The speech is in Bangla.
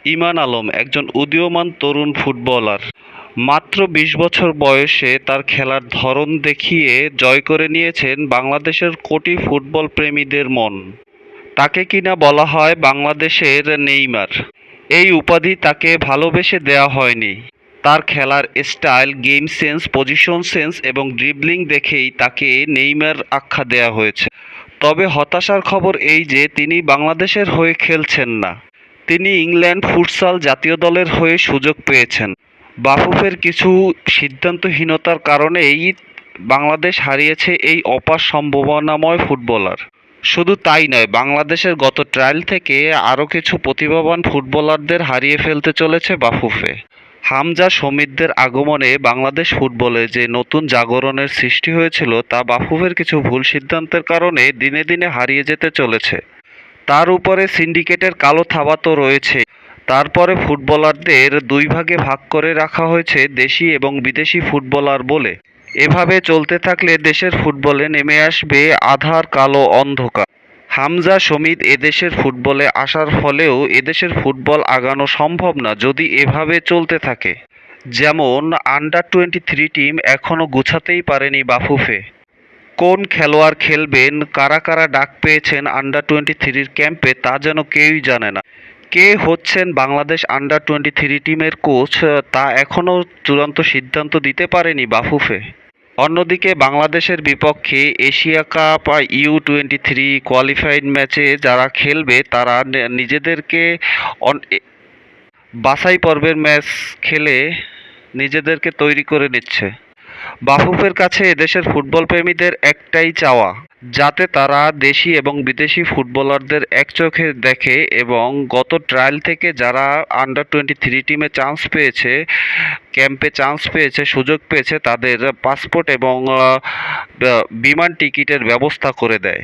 ইমান আলম একজন উদীয়মান তরুণ ফুটবলার। মাত্র ২০ বছর বয়সে তার খেলার ধরন দেখিয়ে জয় করে নিয়েছেন বাংলাদেশের কোটি ফুটবল প্রেমীদের মন। তাকে কিনা বলা হয় বাংলাদেশের নেইমার। এই উপাধি তাকে ভালোবেসে দেয়া হয়নি। তার খেলার style, game sense, position sense এবং ড্রিবলিং দেখেই তাকে নেইমার আখ্যা দেয়া হয়েছে। তবে হতাশার খবর এই যে তিনি বাংলাদেশের হয়ে খেলছেন না। তিনি ইংল্যান্ড ফুটসাল জাতীয় দলের হয়ে সুযোগ পেয়েছেন। বাফুফের কিছু সিদ্ধান্তহীনতার কারণেই বাংলাদেশ হারিয়েছে এই অপার সম্ভাবনাময় ফুটবলার। শুধু তাই নয়, বাংলাদেশের গত ট্রায়াল থেকে আরও কিছু প্রতিভাবান ফুটবলারদের হারিয়ে ফেলতে চলেছে বাফুফে। হামজা, সমিতদের আগমনে বাংলাদেশ ফুটবলে যে নতুন জাগরণের সৃষ্টি হয়েছিল তা বাফুফের কিছু ভুল সিদ্ধান্তের কারণে দিনে দিনে হারিয়ে যেতে চলেছে। তার উপরে সিন্ডিকেটের কালো থাবা তো রয়েছে। তারপরে ফুটবলারদের দুই ভাগে ভাগ করে রাখা হয়েছে দেশি এবং বিদেশি ফুটবলার বলে। এভাবে চলতে থাকলে দেশের ফুটবলে নেমে আসবে আঁধার কালো অন্ধকার। হামজা, সমিত এদেশের ফুটবলে আসার ফলেও এদেশের ফুটবল আগানো সম্ভব না যদি এভাবে চলতে থাকে। যেমন আন্ডার-23 টিম এখনও গুছাতেই পারেনি বাফুফে। কোন খেলোয়াড় খেলবেন, কারা কারা ডাক পেয়েছেন আন্ডার-23 ক্যাম্পে তা যেন কেউই জানে না। কে হচ্ছেন বাংলাদেশ আন্ডার-23 টিমের কোচ তা এখনও চূড়ান্ত সিদ্ধান্ত দিতে পারেনি বাফুফে। অন্যদিকে বাংলাদেশের বিপক্ষে এশিয়া কাপ ইউ-23 কোয়ালিফাইড ম্যাচে যারা খেলবে তারা নিজেদেরকে বাছাই পর্বের ম্যাচ খেলে নিজেদেরকে তৈরি করে নিচ্ছে। বাফুফের কাছে এদেশের ফুটবল প্রেমীদের একটাই চাওয়া, যাতে তারা দেশি এবং বিদেশি ফুটবলারদের এক চোখে দেখে এবং গত ট্রায়াল থেকে যারা আন্ডার-23 টিমে চান্স পেয়েছে, ক্যাম্পে চান্স পেয়েছে, সুযোগ পেয়েছে, তাদের পাসপোর্ট এবং বিমান টিকিটের ব্যবস্থা করে দেয়।